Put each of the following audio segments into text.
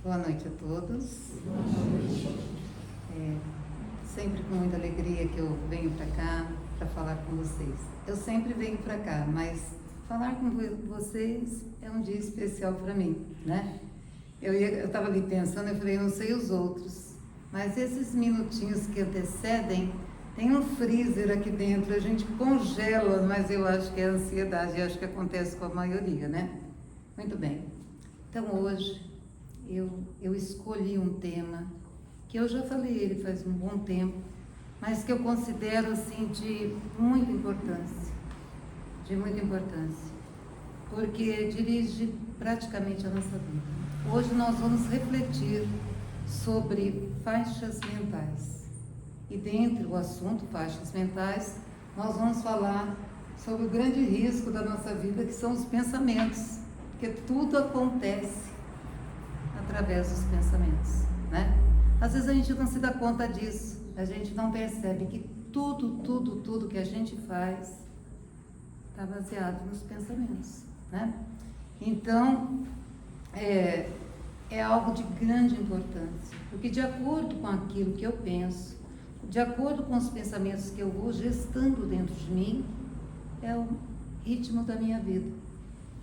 Boa noite a todos. Sempre com muita alegria que eu venho para cá para falar com vocês. Eu sempre venho para cá, mas falar com vocês é um dia especial para mim, né? Eu estava ali pensando, eu falei, eu não sei os outros, mas esses minutinhos que antecedem, tem um freezer aqui dentro, a gente congela, mas eu acho que é ansiedade, eu acho que acontece com a maioria, né? Muito bem. Então hoje eu escolhi um tema que eu já falei ele faz um bom tempo, mas que eu considero assim de muita importância, porque dirige praticamente a nossa vida. Hoje nós vamos refletir sobre faixas mentais. E dentro do assunto faixas mentais, nós vamos falar sobre o grande risco da nossa vida, que são os pensamentos, porque tudo acontece através dos pensamentos, né? Às vezes a gente não se dá conta disso, a gente não percebe que tudo que a gente faz está baseado nos pensamentos, né? Então, é algo de grande importância, porque de acordo com aquilo que eu penso, de acordo com os pensamentos que eu vou gestando dentro de mim, é o ritmo da minha vida.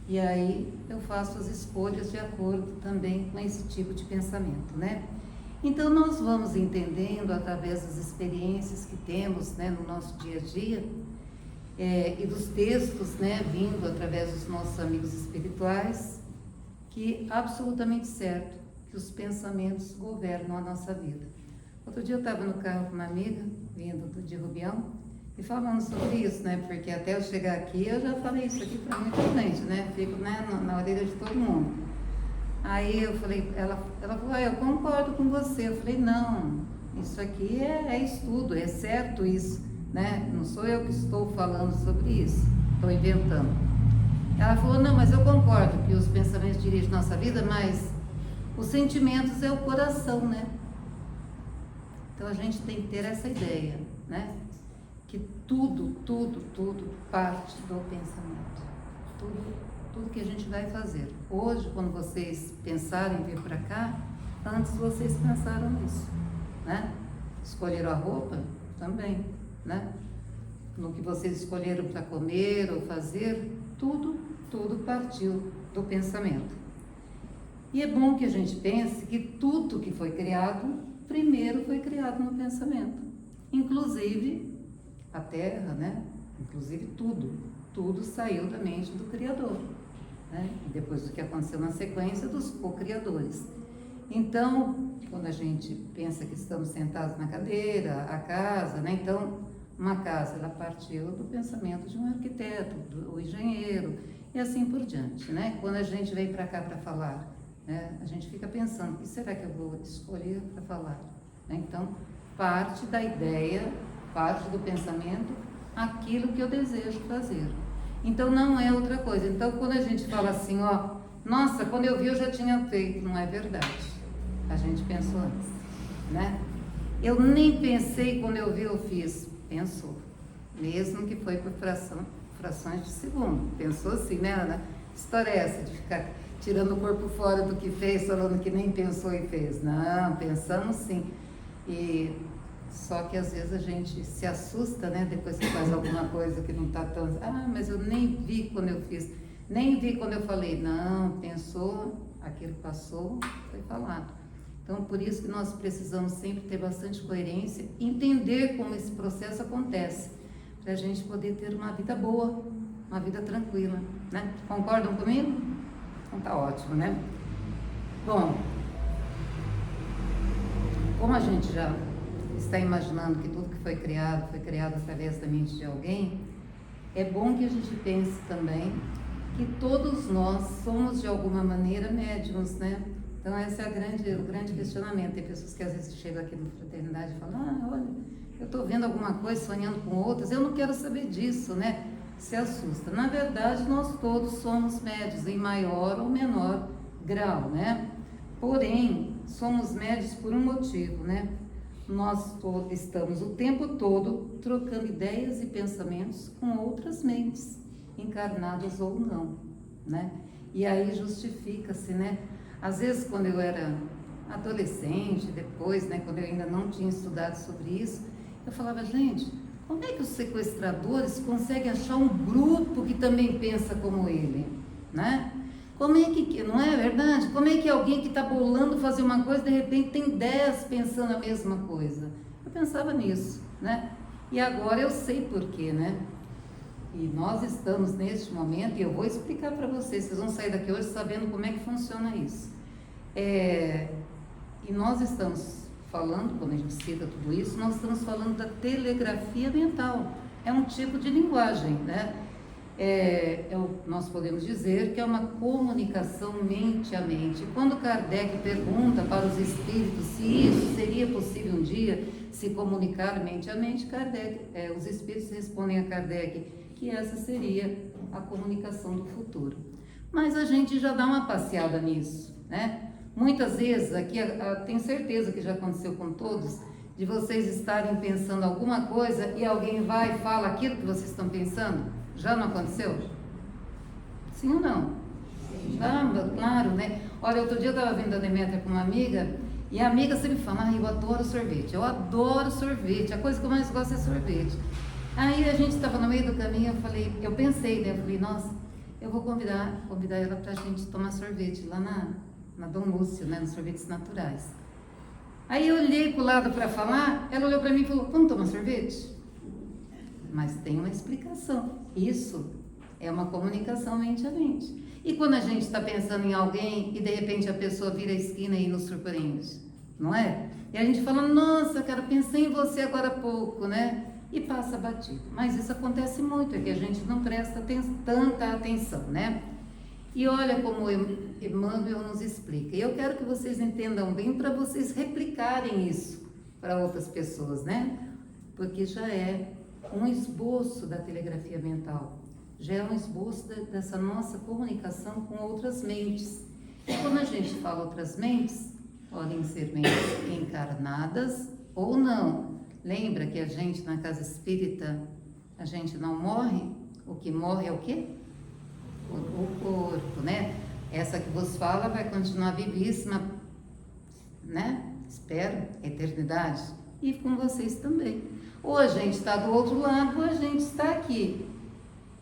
E aí eu faço as escolhas de acordo também com esse tipo de pensamento, né? Então nós vamos entendendo através das experiências que temos, né, no nosso dia a dia, e dos textos, né, vindo através dos nossos amigos espirituais, que é absolutamente certo que os pensamentos governam a nossa vida. Outro dia eu estava no carro com uma amiga, vindo de Rubião, e falando sobre isso, né? Porque até eu chegar aqui, eu já falei isso aqui para muita gente, né? Fico, né, na orelha de todo mundo. Aí eu falei, ela falou, eu concordo com você. Eu falei, não, isso aqui é estudo, é certo isso, né? Não sou eu que estou falando sobre isso, estou inventando. Ela falou, não, mas eu concordo que os pensamentos dirigem nossa vida, mas os sentimentos é o coração, né? Então a gente tem que ter essa ideia, né? Que tudo parte do pensamento. Tudo que a gente vai fazer. Hoje, quando vocês pensarem em vir para cá, antes vocês pensaram nisso, né? Escolheram a roupa? Também, né? No que vocês escolheram para comer ou fazer, tudo partiu do pensamento. E é bom que a gente pense que tudo que foi criado, primeiro foi criado no pensamento. Inclusive a terra, né? Inclusive tudo saiu da mente do Criador, né? E depois do que aconteceu na sequência dos co-criadores. Então, quando a gente pensa que estamos sentados na cadeira, a casa, né? Então, uma casa, ela partiu do pensamento de um arquiteto, do engenheiro, e assim por diante, né? Quando a gente vem para cá para falar, né? A gente fica pensando, o que será que eu vou escolher para falar? Né? Então, parte da ideia, parte do pensamento, aquilo que eu desejo fazer. Então não é outra coisa. Então quando a gente fala assim, ó, nossa, quando eu vi eu já tinha feito, não é verdade. A gente pensou antes, né? Eu nem pensei quando eu vi eu fiz, pensou. Mesmo que foi por frações de segundo. Pensou assim, né, Ana? História é essa de ficar tirando o corpo fora do que fez, falando que nem pensou e fez. Não, pensamos sim. E só que às vezes a gente se assusta, né? Depois que faz alguma coisa que não está tão... mas eu nem vi quando eu fiz, nem vi quando eu falei. Não, pensou, aquilo passou, foi falado. Então, por isso que nós precisamos sempre ter bastante coerência, entender como esse processo acontece, para a gente poder ter uma vida boa, uma vida tranquila, né? Concordam comigo? Então tá ótimo, né? Bom, como a gente já está imaginando que tudo que foi criado através da mente de alguém, é bom que a gente pense também que todos nós somos de alguma maneira médiums, né? Então esse é o grande questionamento. Tem pessoas que às vezes chegam aqui no Fraternidade e falam, olha, eu estou vendo alguma coisa, sonhando com outras, eu não quero saber disso, né? Se assusta. Na verdade, nós todos somos médios, em maior ou menor grau, né? Porém, somos médios por um motivo, né? Nós estamos o tempo todo trocando ideias e pensamentos com outras mentes, encarnadas ou não, né? E aí justifica-se, né? Às vezes, quando eu era adolescente, depois, né, quando eu ainda não tinha estudado sobre isso, eu falava, gente, como é que os sequestradores conseguem achar um grupo que também pensa como ele, né? Como é que, não é verdade? Como é que alguém que está bolando fazer uma coisa, de repente tem 10 pensando a mesma coisa? Eu pensava nisso, né? E agora eu sei por quê, né? E nós estamos neste momento, e eu vou explicar para vocês vão sair daqui hoje sabendo como é que funciona isso. E nós estamos falando, quando a gente cita tudo isso, nós estamos falando da telegrafia mental. É um tipo de linguagem, né? Nós podemos dizer que é uma comunicação mente a mente. Quando Kardec pergunta para os espíritos se isso seria possível um dia, se comunicar mente a mente, os espíritos respondem a Kardec que essa seria a comunicação do futuro. Mas a gente já dá uma passeada nisso, né? Muitas vezes, aqui tenho certeza que já aconteceu com todos, de vocês estarem pensando alguma coisa e alguém vai e fala aquilo que vocês estão pensando. Já não aconteceu? Sim ou não? Já, claro, né? Olha, outro dia eu estava vendo a Demétria com uma amiga, e a amiga sempre fala, eu adoro sorvete, a coisa que eu mais gosto é sorvete. Aí a gente estava no meio do caminho, eu pensei, né? Eu falei, nossa, eu vou convidar ela para a gente tomar sorvete lá na Dom Lúcio, né? Nos sorvetes naturais. Aí eu olhei para o lado para falar, ela olhou para mim e falou, vamos tomar sorvete? Mas tem uma explicação. Isso é uma comunicação mente a mente. E quando a gente está pensando em alguém e de repente a pessoa vira a esquina e nos surpreende, não é? E a gente fala, nossa, cara, pensei em você agora há pouco, né? E passa batido. Mas isso acontece muito, é que a gente não presta tanta atenção, né? E olha como Emmanuel nos explica. E eu quero que vocês entendam bem para vocês replicarem isso para outras pessoas, né? Porque já é um esboço da telegrafia mental, já é um esboço dessa nossa comunicação com outras mentes. E quando a gente fala outras mentes, podem ser mentes encarnadas ou não. Lembra que a gente na casa espírita, a gente não morre? O que morre é o quê? O corpo, né? Essa que vos fala vai continuar vivíssima, né? Espero, eternidade. E com vocês também. Ou a gente está do outro lado, ou a gente está aqui.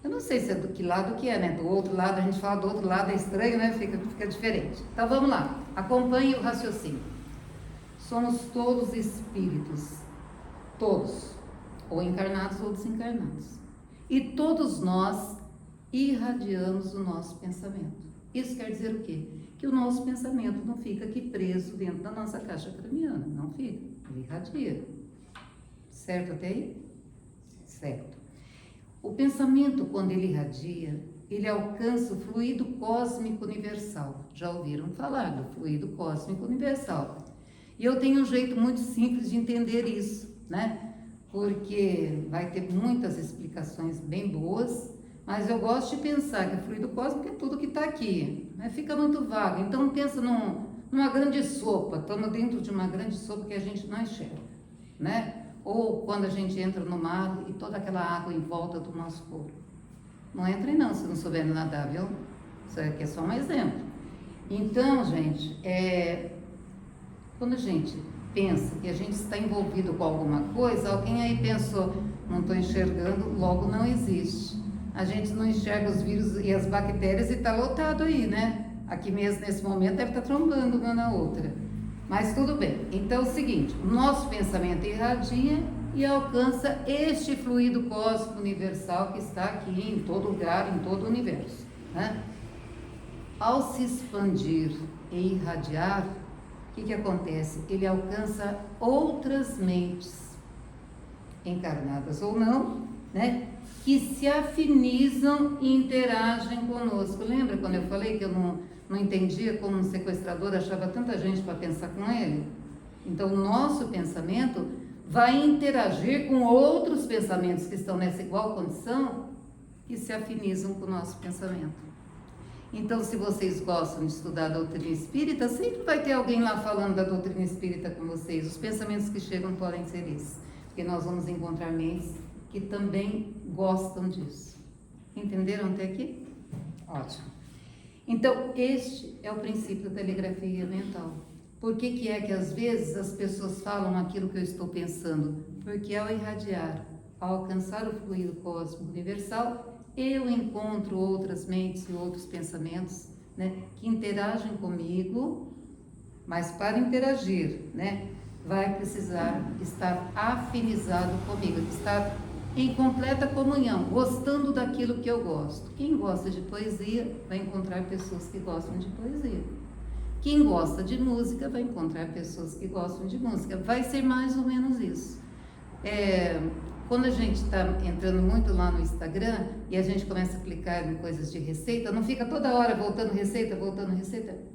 Eu não sei se é do que lado que é, né? Do outro lado, a gente fala do outro lado, é estranho, né? Fica diferente. Então vamos lá, acompanhe o raciocínio. Somos todos espíritos. Todos, ou encarnados ou desencarnados. E todos nós irradiamos o nosso pensamento. Isso quer dizer o quê? Que o nosso pensamento não fica aqui preso dentro da nossa caixa craniana, não fica, ele irradia. Certo até aí? Certo. O pensamento, quando ele irradia, ele alcança o fluido cósmico universal. Já ouviram falar do fluido cósmico universal? E eu tenho um jeito muito simples de entender isso, né? Porque vai ter muitas explicações bem boas, mas eu gosto de pensar que o fluido cósmico é tudo que está aqui, né? Fica muito vago. Então pensa numa grande sopa, estamos dentro de uma grande sopa que a gente não enxerga, né? Ou quando a gente entra no mar e toda aquela água em volta do nosso corpo. Não entrem não, se não souber nadar, viu? Isso aqui é só um exemplo. Então, gente, quando a gente pensa que a gente está envolvido com alguma coisa, alguém aí pensou, não estou enxergando, logo não existe. A gente não enxerga os vírus e as bactérias e está lotado aí, né? Aqui mesmo, nesse momento, deve estar trombando uma na outra. Mas tudo bem. Então é o seguinte, o nosso pensamento irradia e alcança este fluido cósmico universal que está aqui em todo lugar, em todo o universo, né? Ao se expandir e irradiar, o que acontece? Ele alcança outras mentes, encarnadas ou não, né? Que se afinizam e interagem conosco. Lembra quando eu falei que eu não entendia como um sequestrador achava tanta gente para pensar com ele? Então, o nosso pensamento vai interagir com outros pensamentos que estão nessa igual condição e se afinizam com o nosso pensamento. Então, se vocês gostam de estudar a doutrina espírita, sempre vai ter alguém lá falando da doutrina espírita com vocês. Os pensamentos que chegam podem ser esses, porque nós vamos encontrar mentes que também gostam disso. Entenderam até aqui? Ótimo. Então, este é o princípio da telegrafia mental. Por que é que às vezes as pessoas falam aquilo que eu estou pensando? Porque ao irradiar, ao alcançar o fluido cósmico universal, eu encontro outras mentes e outros pensamentos, né, que interagem comigo, mas para interagir, né, vai precisar estar afinizado comigo, estar em completa comunhão, gostando daquilo que eu gosto. Quem gosta de poesia vai encontrar pessoas que gostam de poesia. Quem gosta de música vai encontrar pessoas que gostam de música. Vai ser mais ou menos isso. Quando a gente está entrando muito lá no Instagram e a gente começa a clicar em coisas de receita, não fica toda hora voltando receita,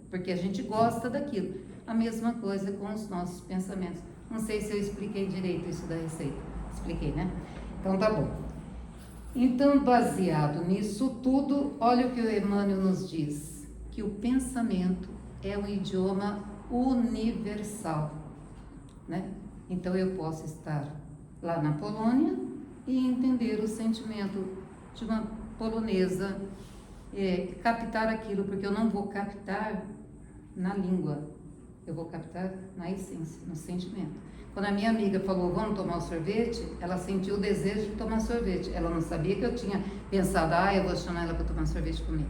porque a gente gosta daquilo. A mesma coisa com os nossos pensamentos. Não sei se eu expliquei direito isso da receita. Expliquei, né? Então tá bom. Então, baseado nisso tudo, olha o que o Emmanuel nos diz, que o pensamento é um idioma universal, né? Então eu posso estar lá na Polônia e entender o sentimento de uma polonesa, captar aquilo, porque eu não vou captar na língua, eu vou captar na essência, no sentimento. Quando a minha amiga falou, vamos tomar um sorvete, ela sentiu o desejo de tomar sorvete. Ela não sabia que eu tinha pensado, eu vou chamar ela para tomar sorvete comigo.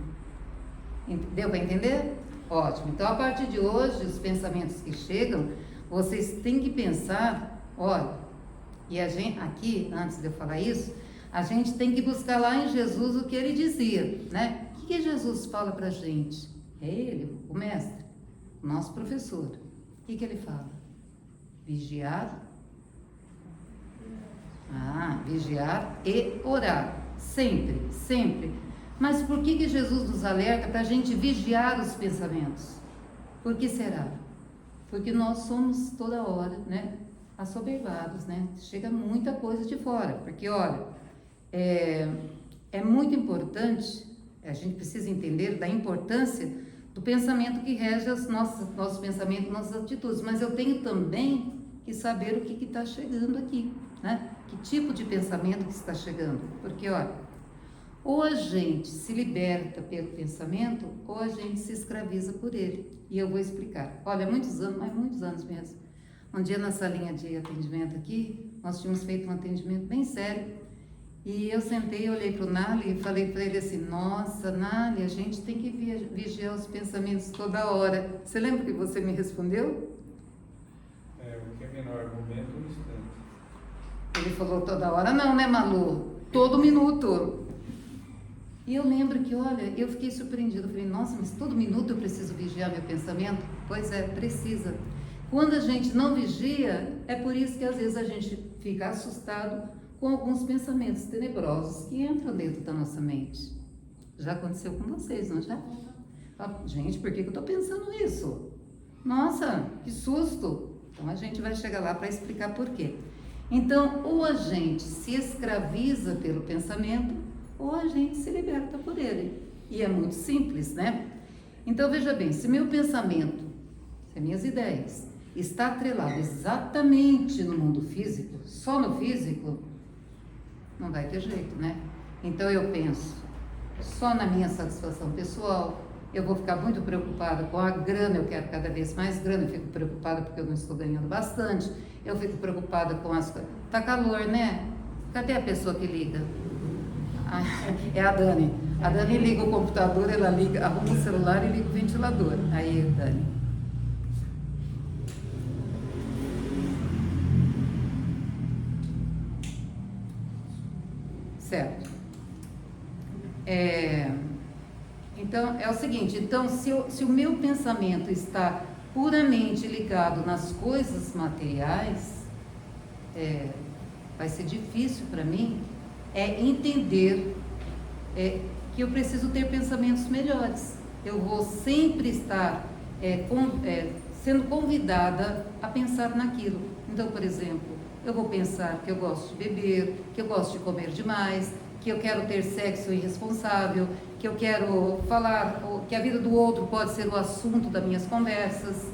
Deu para entender? Ótimo. Então, a partir de hoje, os pensamentos que chegam, vocês têm que pensar, olha, e a gente, aqui, antes de eu falar isso, a gente tem que buscar lá em Jesus o que ele dizia, né? O que Jesus fala para a gente? É ele, o mestre, o nosso professor. O que ele fala? Vigiar. Vigiar e orar. Sempre, sempre. Mas por que Jesus nos alerta para a gente vigiar os pensamentos? Por que será? Porque nós somos toda hora, né, assoberbados, né? Chega muita coisa de fora. Porque, olha, é muito importante, a gente precisa entender da importância do pensamento que rege os nossos pensamentos, nossas atitudes. Mas eu tenho também que saber o que está chegando aqui, né? Que tipo de pensamento que está chegando. Porque, olha, ou a gente se liberta pelo pensamento, ou a gente se escraviza por ele. E eu vou explicar. Olha, muitos anos mesmo. Um dia na salinha de atendimento aqui, nós tínhamos feito um atendimento bem sério. E eu sentei, olhei para o Nali e falei para ele assim, nossa, Nali, a gente tem que vigiar os pensamentos toda hora. Você lembra que você me respondeu? O que é menor, momento ou instante? Ele falou toda hora, não, né, Malu? Todo minuto. E eu lembro que, olha, eu fiquei surpreendida. Eu falei, nossa, mas todo minuto eu preciso vigiar meu pensamento? Pois é, precisa. Quando a gente não vigia, é por isso que às vezes a gente fica assustado com alguns pensamentos tenebrosos que entram dentro da nossa mente. Já aconteceu com vocês, não já? Gente, por que eu estou pensando isso? Nossa, que susto! Então a gente vai chegar lá para explicar por quê. Então, ou a gente se escraviza pelo pensamento, ou a gente se liberta por ele. E é muito simples, né? Então, veja bem, se meu pensamento, se minhas ideias, está atrelado exatamente no mundo físico, só no físico, não vai ter jeito, né? Então, eu penso só na minha satisfação pessoal, eu vou ficar muito preocupada com a grana, eu quero cada vez mais grana, eu fico preocupada porque eu não estou ganhando bastante, eu fico preocupada com as coisas. Tá calor, né? Cadê a pessoa que liga? É a Dani. A Dani liga o computador, ela liga, arruma o celular e liga o ventilador. Aí, Dani. Certo. Então, é o seguinte, então, se o meu pensamento está puramente ligado nas coisas materiais, vai ser difícil para mim entender que eu preciso ter pensamentos melhores. Eu vou sempre estar sendo convidada a pensar naquilo. Então, por exemplo, eu vou pensar que eu gosto de beber, que eu gosto de comer demais, que eu quero ter sexo irresponsável, que eu quero falar, que a vida do outro pode ser o assunto das minhas conversas.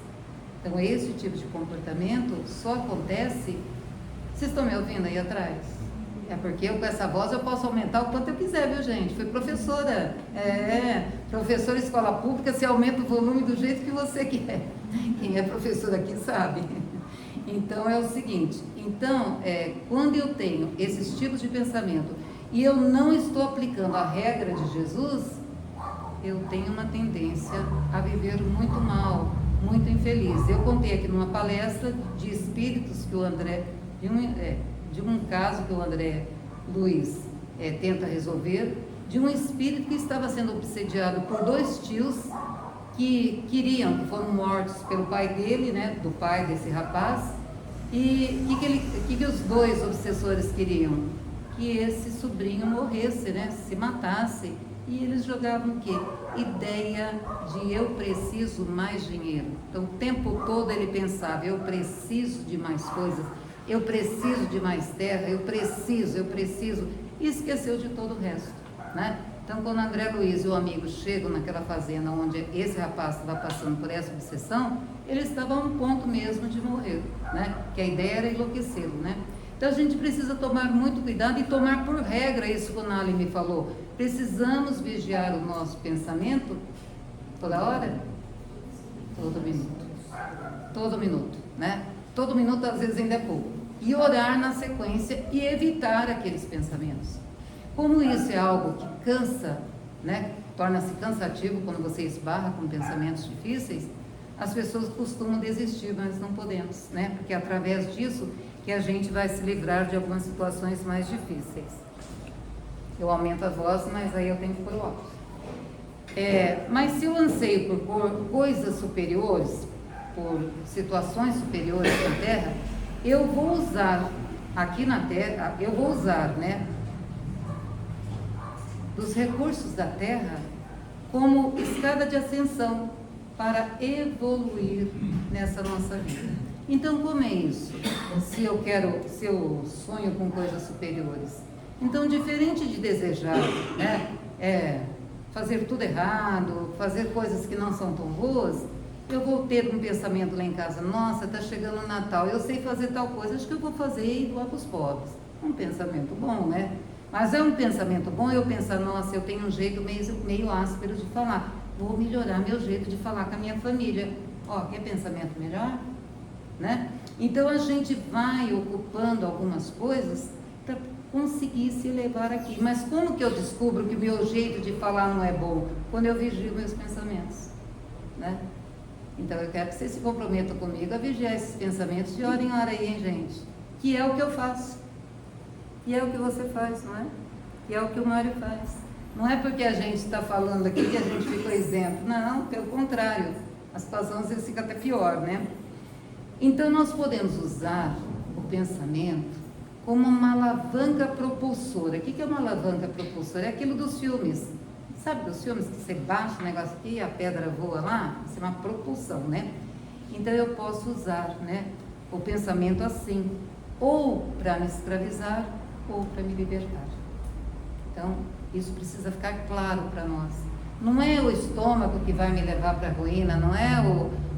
Então, esse tipo de comportamento só acontece... Vocês estão me ouvindo aí atrás? É porque eu com essa voz eu posso aumentar o quanto eu quiser, viu, gente? Fui professora. Professora de escola pública, você aumenta o volume do jeito que você quer. Quem é professor aqui sabe. Então é o seguinte, quando eu tenho esses tipos de pensamento e eu não estou aplicando a regra de Jesus, eu tenho uma tendência a viver muito mal, muito infeliz. Eu contei aqui numa palestra de espíritos que o André, de um caso que o André Luiz tenta resolver, de um espírito que estava sendo obsediado por 2 tios que foram mortos pelo pai dele, né, do pai desse rapaz. E o que os 2 obsessores queriam? Que esse sobrinho morresse, né, se matasse. E eles jogavam o quê? Ideia de eu preciso mais dinheiro. Então o tempo todo ele pensava, eu preciso de mais coisas, eu preciso de mais terra, eu preciso, e esqueceu de todo o resto, né? Então quando André Luiz e o amigo chegam naquela fazenda onde esse rapaz estava passando por essa obsessão, ele estava a um ponto mesmo de morrer, né? Que a ideia era enlouquecê-lo, né? Então a gente precisa tomar muito cuidado e tomar por regra isso que o Nali me falou. Precisamos vigiar o nosso pensamento toda hora? Todo minuto. Todo minuto, né? Todo minuto às vezes ainda é pouco. E orar na sequência e evitar aqueles pensamentos. Como isso é algo que cansa, né? Torna-se cansativo quando você esbarra com pensamentos difíceis, as pessoas costumam desistir, mas não podemos, né? Porque é através disso que a gente vai se livrar de algumas situações mais difíceis. Eu aumento a voz, mas aí eu tenho que pôr o alto. Mas se eu anseio por coisas superiores, por situações superiores na Terra, eu vou usar aqui na Terra, né, dos recursos da Terra como escada de ascensão para evoluir nessa nossa vida. Então, como é isso? Se eu sonho com coisas superiores. Então, diferente de desejar, né, fazer tudo errado, fazer coisas que não são tão boas, eu vou ter um pensamento lá em casa, nossa, está chegando o Natal, eu sei fazer tal coisa, acho que eu vou fazer e doar para os pobres. Um pensamento bom, né? Mas é um pensamento bom eu pensar, nossa, eu tenho um jeito meio áspero de falar, vou melhorar meu jeito de falar com a minha família. Quer pensamento melhor? Né? Então a gente vai ocupando algumas coisas para conseguir se elevar aqui. Mas como que eu descubro que o meu jeito de falar não é bom? Quando eu vigio meus pensamentos, né? Então eu quero que vocês se comprometam comigo a vigiar esses pensamentos de hora em hora aí, hein, gente? Que é o que eu faço. E é o que você faz, não é? E é o que o Mário faz. Não é porque a gente está falando aqui que a gente ficou isento. Não, pelo contrário. A situação às vezes fica até pior, né? Então nós podemos usar o pensamento como uma alavanca propulsora. O que é uma alavanca propulsora? É aquilo dos filmes. Sabe dos filmes que você baixa o negócio aqui e a pedra voa lá? Isso é uma propulsão, né? Então eu posso usar, né, o pensamento assim, ou para me escravizar, ou para me libertar. Então, isso precisa ficar claro para nós. Não é o estômago que vai me levar para a ruína, não é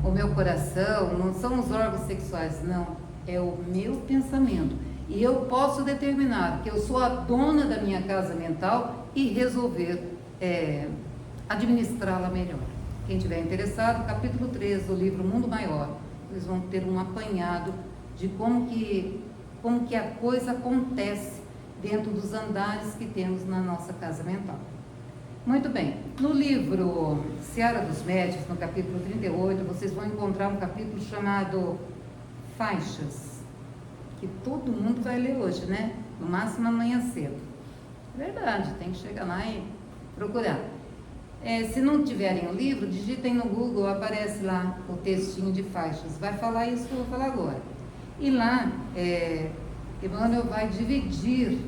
o meu coração, não são os órgãos sexuais, não. É o meu pensamento. E eu posso determinar que eu sou a dona da minha casa mental e resolver administrá-la melhor. Quem tiver interessado, capítulo 3 do livro Mundo Maior, vocês vão ter um apanhado de como que a coisa acontece dentro dos andares que temos na nossa casa mental. Muito bem, no livro Seara dos Médiuns, no capítulo 38, vocês vão encontrar um capítulo chamado Faixas, que todo mundo vai ler hoje, né? No máximo amanhã cedo. Verdade, tem que chegar lá e procurar. Se não tiverem o livro, digitem no Google, aparece lá o textinho de faixas. Vai falar isso que eu vou falar agora. E lá, Emmanuel vai dividir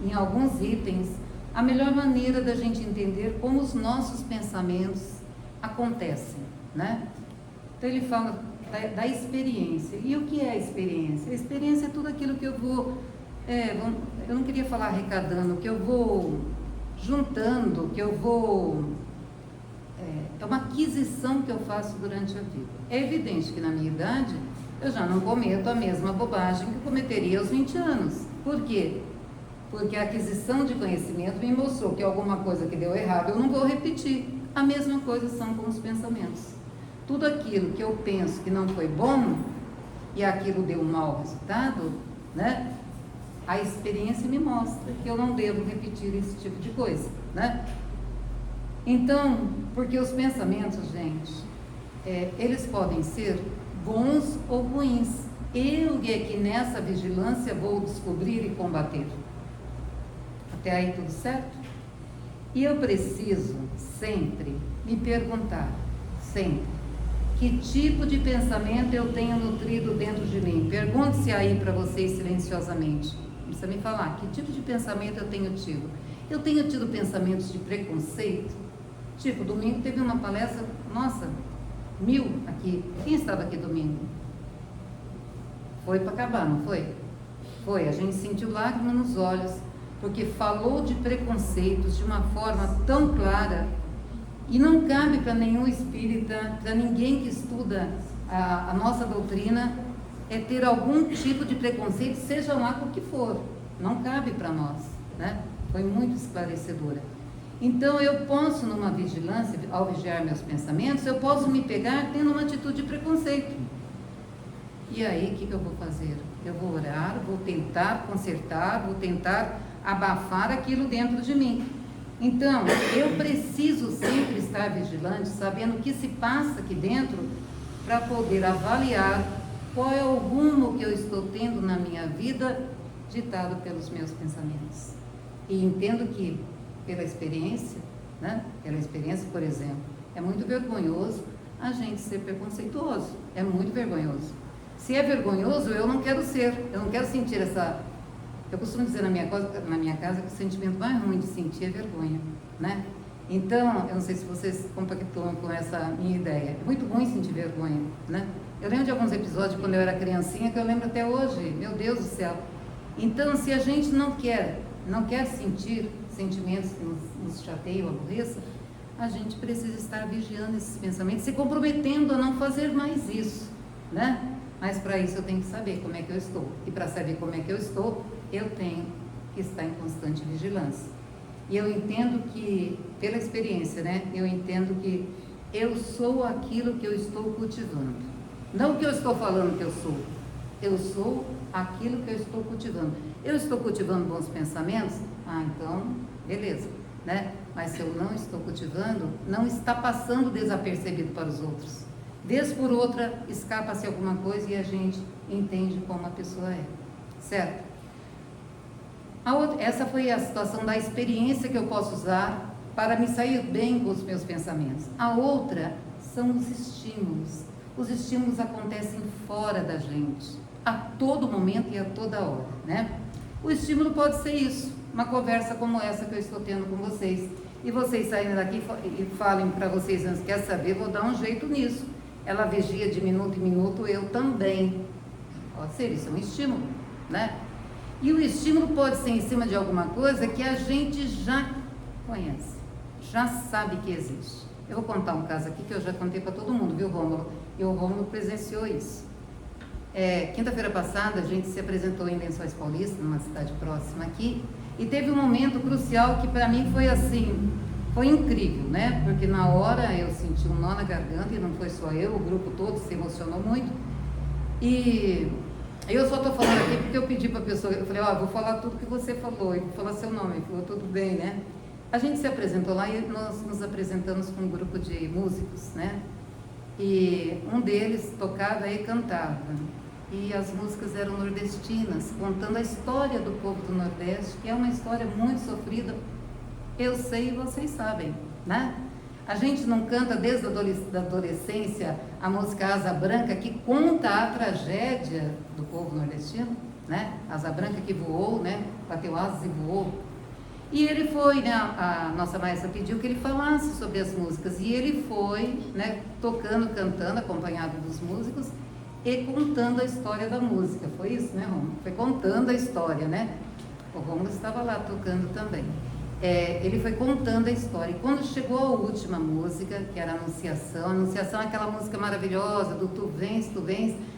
em alguns itens a melhor maneira da gente entender como os nossos pensamentos acontecem, né? Então ele fala da experiência. E o que é a experiência? A experiência é tudo aquilo que eu vou, eu não queria falar arrecadando, que eu vou juntando, que eu vou... É uma aquisição que eu faço durante a vida. É evidente que na minha idade eu já não cometo a mesma bobagem que eu cometeria aos 20 anos. Por quê? Porque a aquisição de conhecimento me mostrou que alguma coisa que deu errado eu não vou repetir. A mesma coisa são com os pensamentos. Tudo aquilo que eu penso que não foi bom e aquilo deu um mau resultado, né? A experiência me mostra que eu não devo repetir esse tipo de coisa, né? Então, porque os pensamentos, gente, eles podem ser bons ou ruins. Eu é que nessa vigilância vou descobrir e combater. Até aí tudo certo? E eu preciso sempre me perguntar, sempre, que tipo de pensamento eu tenho nutrido dentro de mim? Pergunte-se aí para vocês silenciosamente. Não precisa me falar, que tipo de pensamento eu tenho tido? Eu tenho tido pensamentos de preconceito? Tipo, domingo teve uma palestra, nossa, 1000 aqui. Quem estava aqui domingo? Foi para acabar, não foi? Foi, a gente sentiu lágrimas nos olhos, porque falou de preconceitos de uma forma tão clara, e não cabe para nenhum espírita, para ninguém que estuda a nossa doutrina, ter algum tipo de preconceito, seja lá o que for. Não cabe para nós, né? Foi muito esclarecedora. Então, eu posso, numa vigilância, ao vigiar meus pensamentos, eu posso me pegar tendo uma atitude de preconceito. E aí, o que eu vou fazer? Eu vou orar, vou tentar consertar, vou tentar abafar aquilo dentro de mim. Então, eu preciso sempre estar vigilante, sabendo o que se passa aqui dentro, para poder avaliar qual é o rumo que eu estou tendo na minha vida, ditado pelos meus pensamentos. E entendo que, pela experiência, né? Pela experiência, por exemplo, é muito vergonhoso a gente ser preconceituoso. É muito vergonhoso. Se é vergonhoso, eu não quero ser. Eu não quero sentir essa... Eu costumo dizer na minha casa que o sentimento mais ruim de sentir é vergonha, né? Então, eu não sei se vocês compactuam com essa minha ideia. É muito ruim sentir vergonha, né? Eu lembro de alguns episódios quando eu era criancinha, que eu lembro até hoje. Meu Deus do céu. Então, se a gente não quer sentir sentimentos que nos chateiam, aborreçam, a gente precisa estar vigiando esses pensamentos, se comprometendo a não fazer mais isso, né? Mas para isso eu tenho que saber como é que eu estou. E para saber como é que eu estou, eu tenho que estar em constante vigilância. E eu entendo que, pela experiência, né? Eu entendo que eu sou aquilo que eu estou cultivando. Não o que eu estou falando que eu sou. Eu sou aquilo que eu estou cultivando. Eu estou cultivando bons pensamentos? Ah, então, beleza, né? Mas se eu não estou cultivando, não está passando desapercebido para os outros. Vez por outra, escapa-se alguma coisa e a gente entende como a pessoa é, certo? Essa foi a situação da experiência que eu posso usar para me sair bem com os meus pensamentos. A outra são os estímulos. Os estímulos acontecem fora da gente, a todo momento e a toda hora, né? O estímulo pode ser isso, uma conversa como essa que eu estou tendo com vocês. E vocês saindo daqui e falem para vocês antes, quer saber, vou dar um jeito nisso. Ela vigia de minuto em minuto, eu também. Pode ser, isso é um estímulo, né? E o estímulo pode ser em cima de alguma coisa que a gente já conhece, já sabe que existe. Eu vou contar um caso aqui que eu já contei para todo mundo, viu, Rômulo? E o Rômulo presenciou isso. Quinta-feira passada, a gente se apresentou em Lençóis Paulista, numa cidade próxima aqui, e teve um momento crucial que para mim foi assim... Foi incrível, né? Porque na hora eu senti um nó na garganta, e não foi só eu, o grupo todo se emocionou muito. E eu só estou falando aqui porque eu pedi para a pessoa, eu falei, vou falar tudo que você falou, e vou falar seu nome. Ele falou, tudo bem, né? A gente se apresentou lá e nós nos apresentamos com um grupo de músicos, né? E um deles tocava e cantava. E as músicas eram nordestinas, contando a história do povo do Nordeste, que é uma história muito sofrida. Eu sei e vocês sabem, né? A gente não canta desde a adolescência a música Asa Branca, que conta a tragédia do povo nordestino, né? Asa Branca que voou, né? Bateu asas e voou. E ele foi, né? A nossa maestra pediu que ele falasse sobre as músicas. E ele foi, né? Tocando, cantando, acompanhado dos músicos e contando a história da música. Foi isso, né, Romulo? Foi contando a história, né? O Romulo estava lá tocando também. ele foi contando a história. E quando chegou a última música, que era a Anunciação é aquela música maravilhosa do Tu Vens,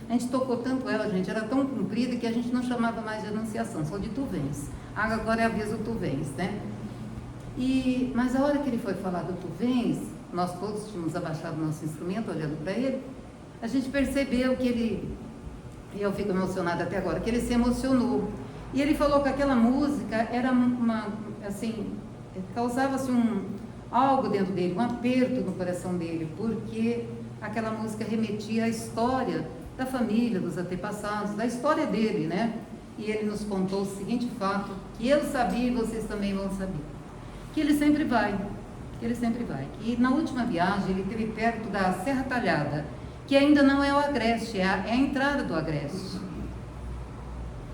a gente tocou tanto ela, gente, era tão comprida que a gente não chamava mais de Anunciação, só de Tu Vens. Agora é aviso Tu Vens, né? Mas a hora que ele foi falar do Tu Vens, nós todos tínhamos abaixado o nosso instrumento, olhando para ele, a gente percebeu que ele, e eu fico emocionada até agora, que ele se emocionou. E ele falou que aquela música era causava-se algo dentro dele, um aperto no coração dele, porque aquela música remetia à história da família, dos antepassados, da história dele, né? E ele nos contou o seguinte fato, que eu sabia e vocês também vão saber, que ele sempre vai. E na última viagem ele esteve perto da Serra Talhada, que ainda não é o Agreste, é a entrada do Agreste.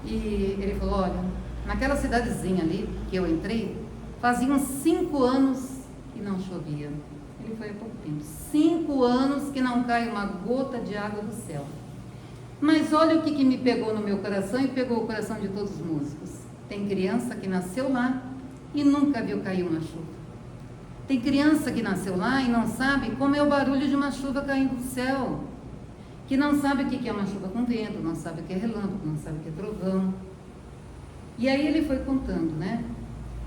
E ele falou, olha, naquela cidadezinha ali que eu entrei, faziam 5 anos que não chovia. Ele foi há pouco tempo. 5 anos que não cai uma gota de água do céu. Mas olha o que me pegou no meu coração e pegou o coração de todos os músicos. Tem criança que nasceu lá e nunca viu cair uma chuva. Tem criança que nasceu lá e não sabe como é o barulho de uma chuva caindo do céu. Que não sabe o que é uma chuva com vento, não sabe o que é relâmpago, não sabe o que é trovão. E aí ele foi contando, né?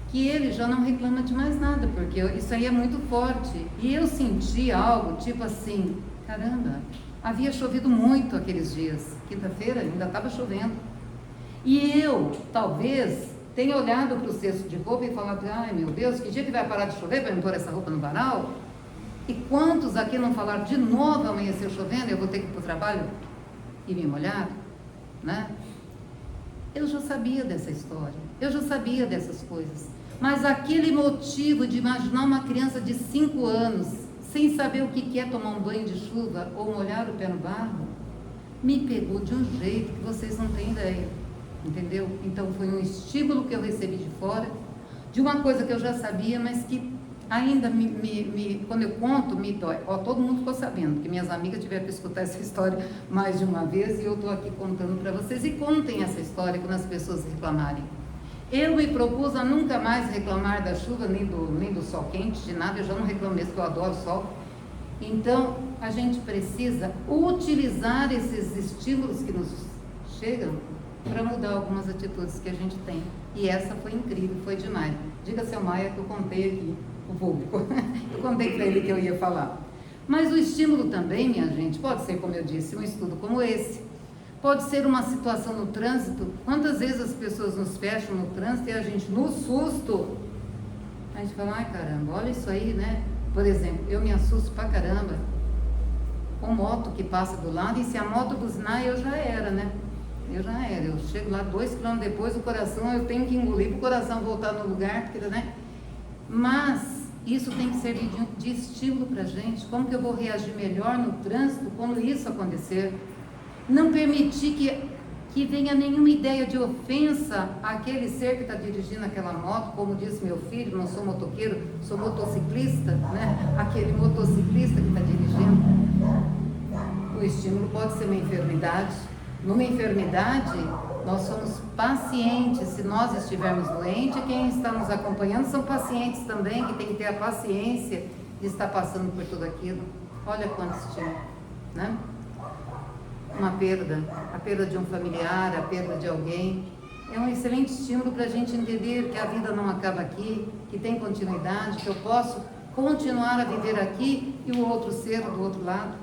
Que ele já não reclama de mais nada, porque isso aí é muito forte. E eu senti algo tipo assim, caramba, havia chovido muito aqueles dias. Quinta-feira ainda estava chovendo. E eu, talvez, tenha olhado para o cesto de roupa e falado, ai meu Deus, que dia que vai parar de chover para eu pôr essa roupa no varal? E quantos aqui não falaram, de novo amanheceu chovendo, eu vou ter que ir para o trabalho e me molhar, né? Eu já sabia dessa história, eu já sabia dessas coisas, mas aquele motivo de imaginar uma criança de 5 anos, sem saber o que é tomar um banho de chuva ou molhar o pé no barro, me pegou de um jeito que vocês não têm ideia, entendeu? Então foi um estímulo que eu recebi de fora, de uma coisa que eu já sabia, mas que ainda quando eu conto, me dói. Todo mundo ficou sabendo, que minhas amigas tiveram que escutar essa história mais de uma vez e eu estou aqui contando para vocês. E contem essa história quando as pessoas reclamarem. Eu me propus a nunca mais reclamar da chuva, nem do sol quente, de nada. Eu já não reclamo mesmo, porque eu adoro sol. Então, a gente precisa utilizar esses estímulos que nos chegam para mudar algumas atitudes que a gente tem. E essa foi incrível, foi demais. Diga, seu Maia, que eu contei aqui o público. Eu contei para ele que eu ia falar. Mas o estímulo também, minha gente, pode ser, como eu disse, um estudo como esse. Pode ser uma situação no trânsito. Quantas vezes as pessoas nos fecham no trânsito e a gente, no susto, a gente fala, ai caramba, olha isso aí, né? Por exemplo, eu me assusto pra caramba com moto que passa do lado e se a moto buzinar, eu já era, né? Eu chego lá 2 km depois, o coração, eu tenho que engolir para o coração voltar no lugar, porque, né? Mas isso tem que servir de estímulo para a gente. Como que eu vou reagir melhor no trânsito quando isso acontecer? Não permitir que venha nenhuma ideia de ofensa àquele ser que está dirigindo aquela moto, como disse meu filho, não sou motoqueiro, sou motociclista, né? Aquele motociclista que está dirigindo. O estímulo pode ser uma enfermidade. Numa enfermidade, nós somos pacientes. Se nós estivermos doentes, quem está nos acompanhando são pacientes também, que tem que ter a paciência de estar passando por tudo aquilo. Olha quanto estímulo, né? Uma perda, a perda de um familiar, a perda de alguém, é um excelente estímulo para a gente entender que a vida não acaba aqui, que tem continuidade, que eu posso continuar a viver aqui e o outro ser do outro lado.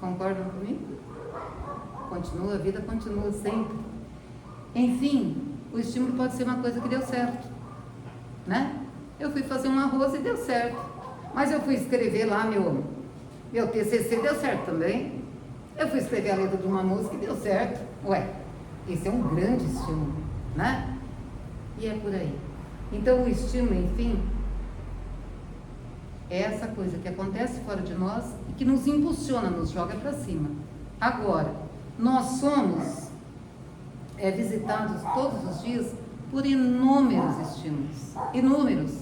Concordam comigo? Continua, a vida continua sempre. Enfim, o estímulo pode ser uma coisa que deu certo, né? Eu fui fazer um arroz e deu certo. Mas eu fui escrever lá meu TCC, deu certo também. Eu fui escrever a letra de uma música e deu certo. Ué, esse é um grande estímulo, né? E é por aí. Então o estímulo, enfim, é essa coisa que acontece fora de nós e que nos impulsiona, nos joga para cima. Agora, nós somos visitados todos os dias por inúmeros estímulos, inúmeros,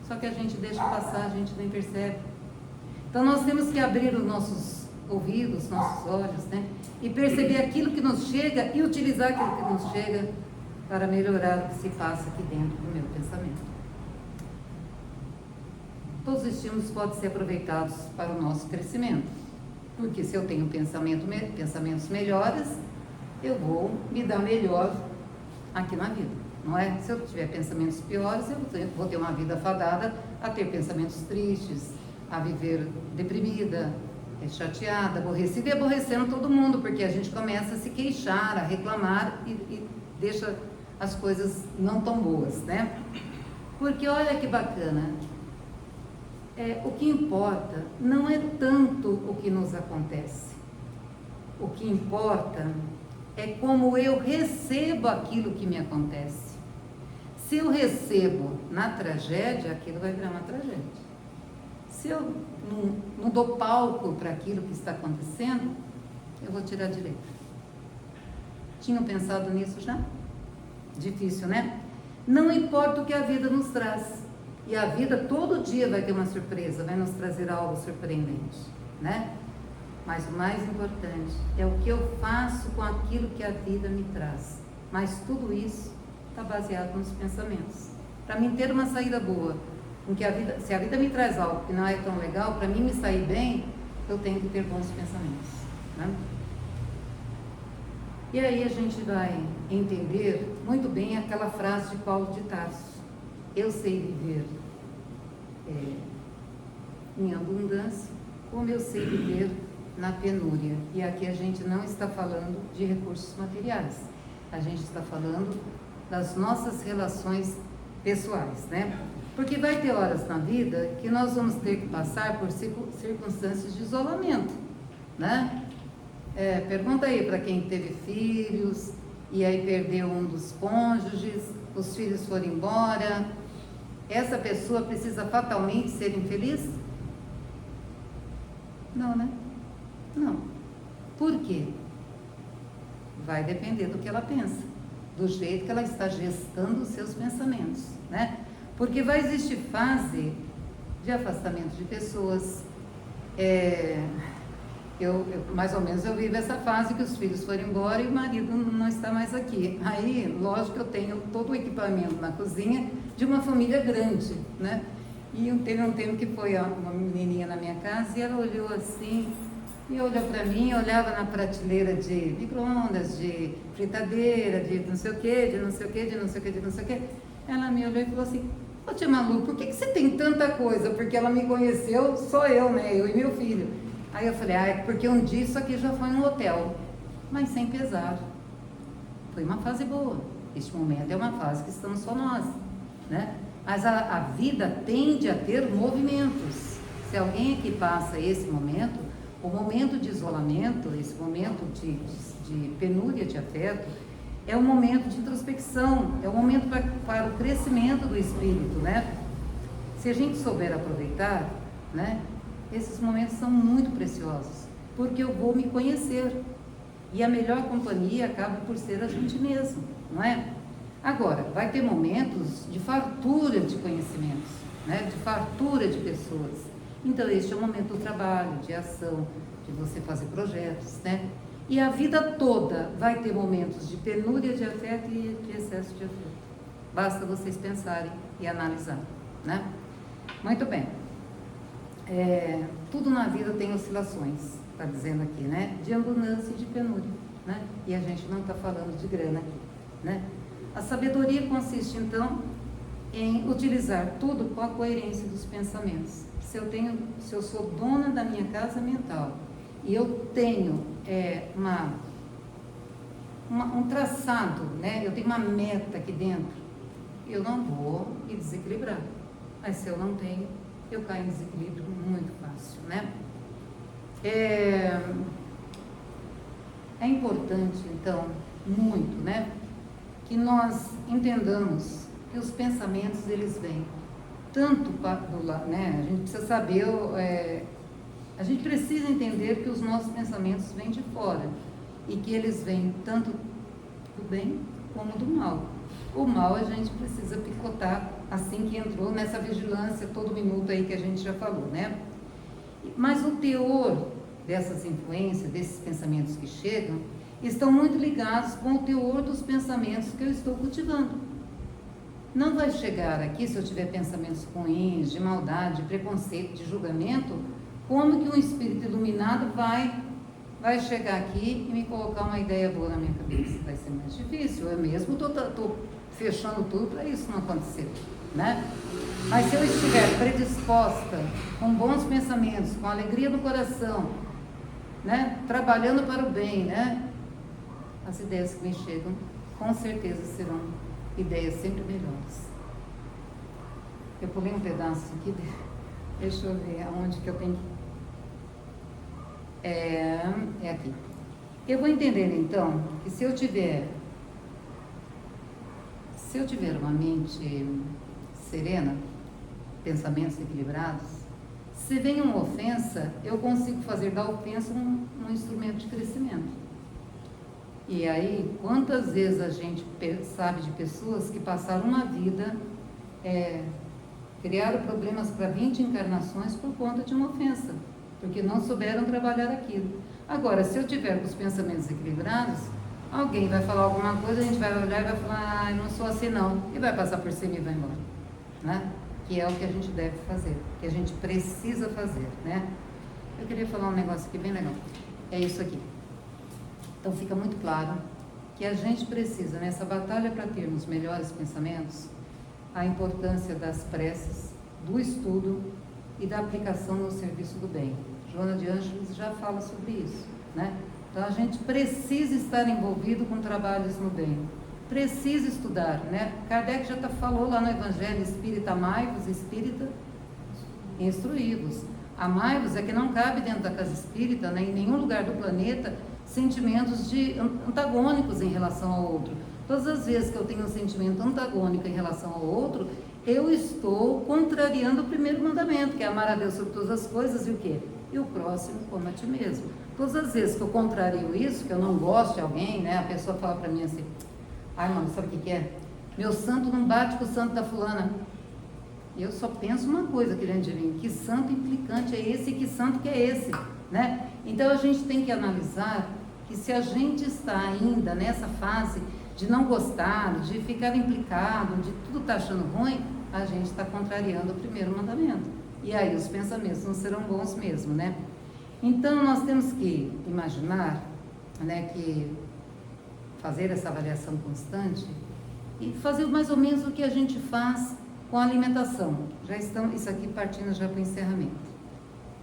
só que a gente deixa passar, a gente nem percebe. Então nós temos que abrir os nossos ouvidos, nossos olhos, né? E perceber aquilo que nos chega e utilizar aquilo que nos chega para melhorar o que se passa aqui dentro do meu pensamento. Todos os estímulos podem ser aproveitados para o nosso crescimento, porque se eu tenho pensamentos melhores, eu vou me dar melhor aqui na vida, não é? Se eu tiver pensamentos piores, eu vou ter uma vida fadada a ter pensamentos tristes, a viver deprimida, chateada, aborrecida e aborrecendo todo mundo, porque a gente começa a se queixar, a reclamar e deixa as coisas não tão boas, né? Porque olha que bacana, o que importa não é tanto o que nos acontece, o que importa é como eu recebo aquilo que me acontece. Se eu recebo na tragédia, aquilo vai virar uma tragédia. Se eu não dou palco para aquilo que está acontecendo, eu vou tirar de letra. Tinham pensado nisso já? Difícil, né? Não importa o que a vida nos traz. E a vida todo dia vai ter uma surpresa, vai nos trazer algo surpreendente, né? Mas o mais importante é o que eu faço com aquilo que a vida me traz. Mas tudo isso está baseado nos pensamentos. Para mim ter uma saída boa, se a vida me traz algo que não é tão legal, para mim me sair bem, eu tenho que ter bons pensamentos, né? E aí a gente vai entender muito bem aquela frase de Paulo de Tarso: eu sei viver em abundância, como eu sei viver na penúria. E aqui a gente não está falando de recursos materiais, a gente está falando das nossas relações pessoais, né? Porque vai ter horas na vida que nós vamos ter que passar por circunstâncias de isolamento, né? Pergunta aí para quem teve filhos e aí perdeu um dos cônjuges, os filhos foram embora. Essa pessoa precisa fatalmente ser infeliz? Não, né? Não. Por quê? Vai depender do que ela pensa, do jeito que ela está gestando os seus pensamentos, né? Porque vai existir fase de afastamento de pessoas. Mais ou menos eu vivo essa fase que os filhos foram embora e o marido não está mais aqui. Aí, lógico que eu tenho todo o equipamento na cozinha de uma família grande, né? E teve um tempo que foi uma menininha na minha casa e ela olhou assim, e olhou para mim, olhava na prateleira de micro-ondas, de fritadeira, de não sei o que, de não sei o que, de não sei o que, de não sei o que. Ela me olhou e falou assim: ô tia Malu, por que você tem tanta coisa? Porque ela me conheceu, só eu, né? Eu e meu filho. Aí eu falei: é porque um dia isso aqui já foi um hotel, mas sem pesar. Foi uma fase boa. Este momento é uma fase que estamos só nós, né? Mas a vida tende a ter movimentos. Se alguém aqui passa esse momento, o momento de isolamento, esse momento de penúria de afeto, é um momento de introspecção, é um momento para o crescimento do espírito, né? Se a gente souber aproveitar, né? Esses momentos são muito preciosos, porque eu vou me conhecer. E a melhor companhia acaba por ser a gente mesmo, não é? Agora, vai ter momentos de fartura de conhecimentos, né? De fartura de pessoas. Então, este é o momento do trabalho, de ação, de você fazer projetos, né? E a vida toda vai ter momentos de penúria de afeto e de excesso de afeto. Basta vocês pensarem e analisarem, né? Muito bem. Tudo na vida tem oscilações, está dizendo aqui, né? De abundância e de penúria, né? E a gente não está falando de grana aqui, né? A sabedoria consiste, então, em utilizar tudo com a coerência dos pensamentos. Se eu sou dona da minha casa mental e eu tenho um traçado, né? Eu tenho uma meta aqui dentro, eu não vou me desequilibrar. Mas se eu não tenho, eu caio em desequilíbrio muito fácil, né? É importante, então, muito, né? Que nós entendamos que os pensamentos, eles vêm tanto do lado, né? A gente precisa saber, a gente precisa entender que os nossos pensamentos vêm de fora e que eles vêm tanto do bem como do mal. O mal a gente precisa picotar assim que entrou nessa vigilância todo minuto aí que a gente já falou, né? Mas o teor dessas influências, desses pensamentos que chegam, estão muito ligados com o teor dos pensamentos que eu estou cultivando. não vai chegar aqui, se eu tiver pensamentos ruins, de maldade, de preconceito, de julgamento, como que um espírito iluminado vai chegar aqui e me colocar uma ideia boa na minha cabeça? Vai ser mais difícil. Eu mesmo estou fechando tudo para isso não acontecer, né? Mas se eu estiver predisposta, com bons pensamentos, com alegria no coração, né? Trabalhando para o bem, né? As ideias que me chegam, com certeza serão ideias sempre melhores. Eu pulei um pedaço aqui, deixa eu ver aonde que eu tenho que... É aqui. Eu vou entender então que se eu tiver uma mente serena, pensamentos equilibrados, se vem uma ofensa, eu consigo fazer da ofensa um instrumento de crescimento. E aí, quantas vezes a gente sabe de pessoas que passaram uma vida, criaram problemas para 20 encarnações por conta de uma ofensa, porque não souberam trabalhar aquilo. Agora, se eu tiver com os pensamentos equilibrados, alguém vai falar alguma coisa, a gente vai olhar e vai falar, não sou assim não, e vai passar por cima e vai embora, né? Que é o que a gente deve fazer, que a gente precisa fazer, né? Eu queria falar um negócio aqui bem legal, é isso aqui. Então fica muito claro que a gente precisa, nessa batalha para termos melhores pensamentos, a importância das preces, do estudo e da aplicação no serviço do bem. Joana de Ângeles já fala sobre isso, né? Então a gente precisa estar envolvido com trabalhos no bem, precisa estudar, né? Kardec já falou lá no Evangelho Espírita, amai-vos, espírita, instruí-vos. Amai-vos é que não cabe dentro da casa espírita, né, em nenhum lugar do planeta, sentimentos antagônicos em relação ao outro. Todas as vezes que eu tenho um sentimento antagônico em relação ao outro, eu estou contrariando o primeiro mandamento, que é amar a Deus sobre todas as coisas e o quê? E o próximo como a ti mesmo. Todas as vezes que eu contrario isso, que eu não gosto de alguém, né, a pessoa fala para mim assim, ai mano, sabe o que é? Meu santo não bate com o santo da fulana. Eu só penso uma coisa aqui dentro de mim, que santo implicante é esse e que santo que é esse, né? Então a gente tem que analisar que se a gente está ainda nessa fase de não gostar, de ficar implicado, de tudo estar achando ruim, a gente está contrariando o primeiro mandamento. E aí os pensamentos não serão bons mesmo, né? Então nós temos que imaginar, né, que fazer essa avaliação constante e fazer mais ou menos o que a gente faz com a alimentação. Já estamos, isso aqui partindo já para o encerramento.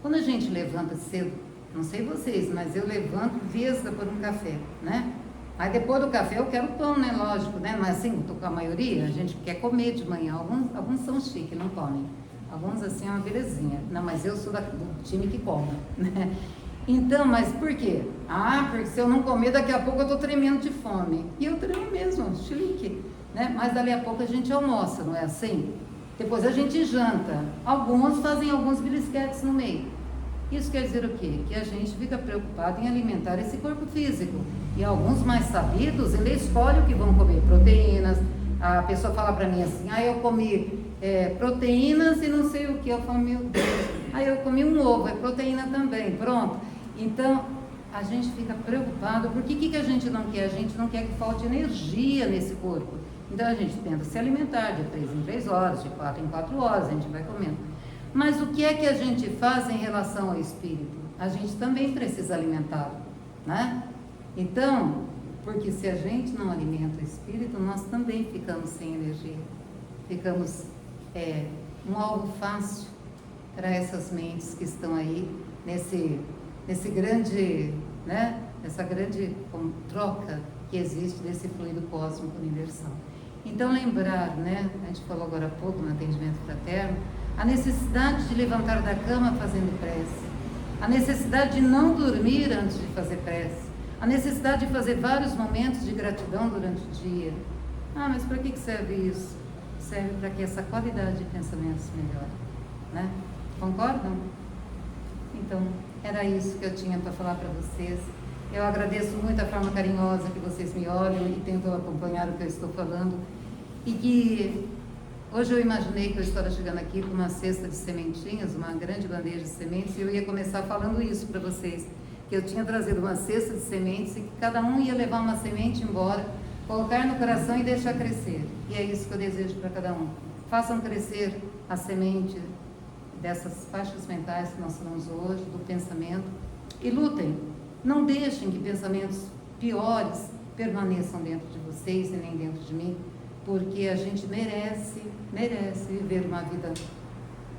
Quando a gente levanta cedo, não sei vocês, mas eu levanto vesga por um café, né? Aí depois do café eu quero pão, né? Lógico, né? Mas assim, com a maioria, a gente quer comer de manhã. Alguns são chiques, não comem. Alguns assim é uma belezinha. Não, mas eu sou do time que come, né? Então, mas por quê? Ah, porque se eu não comer, daqui a pouco eu estou tremendo de fome. E eu tremo mesmo, chilique, né? Mas dali a pouco a gente almoça, não é assim? Depois a gente janta. Alguns fazem alguns belisquetes no meio. Isso quer dizer o quê? Que a gente fica preocupado em alimentar esse corpo físico. E alguns mais sabidos, ele escolhe o que vão comer. Proteínas. A pessoa fala para mim assim, eu comi proteínas e não sei o que. Eu falo, meu Deus. Eu comi um ovo, é proteína também. Pronto. Então, a gente fica preocupado. Porque o que a gente não quer? A gente não quer que falte energia nesse corpo. Então, a gente tenta se alimentar de 3 em 3 horas, de 4 em 4 horas, a gente vai comendo. Mas o que é que a gente faz em relação ao espírito? A gente também precisa alimentá-lo, né? Então, porque se a gente não alimenta o espírito, nós também ficamos sem energia. Ficamos um alvo fácil para essas mentes que estão aí nesse grande, né? Nessa grande troca que existe desse fluido cósmico universal. Então, lembrar, né? A gente falou agora há pouco no atendimento fraterno, a necessidade de levantar da cama fazendo prece, a necessidade de não dormir antes de fazer prece, a necessidade de fazer vários momentos de gratidão durante o dia. Mas para que serve isso? Serve para que essa qualidade de pensamentos melhore, né? Concordam? Então, era isso que eu tinha para falar para vocês. Eu agradeço muito a forma carinhosa que vocês me olham e tentam acompanhar o que eu estou falando. E que hoje eu imaginei que eu estava chegando aqui com uma cesta de sementinhas, uma grande bandeja de sementes, e eu ia começar falando isso para vocês. Que eu tinha trazido uma cesta de sementes e que cada um ia levar uma semente embora Colocar no coração e deixar crescer. E é isso que eu desejo para cada um. Façam crescer a semente dessas faixas mentais que nós falamos hoje, do pensamento, e lutem. Não deixem que pensamentos piores permaneçam dentro de vocês e nem dentro de mim, porque a gente merece viver uma vida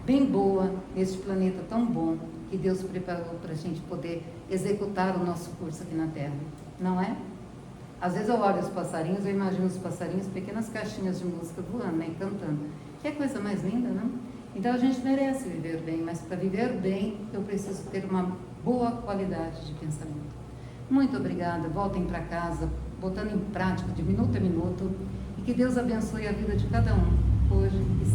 bem boa neste planeta tão bom que Deus preparou para a gente poder executar o nosso curso aqui na Terra, não é? Às vezes eu olho os passarinhos, eu imagino os passarinhos, pequenas caixinhas de música voando, né, e cantando. Que coisa mais linda, não? Então a gente merece viver bem, mas para viver bem eu preciso ter uma boa qualidade de pensamento. Muito obrigada, voltem para casa, botando em prática de minuto a minuto, e que Deus abençoe a vida de cada um, hoje e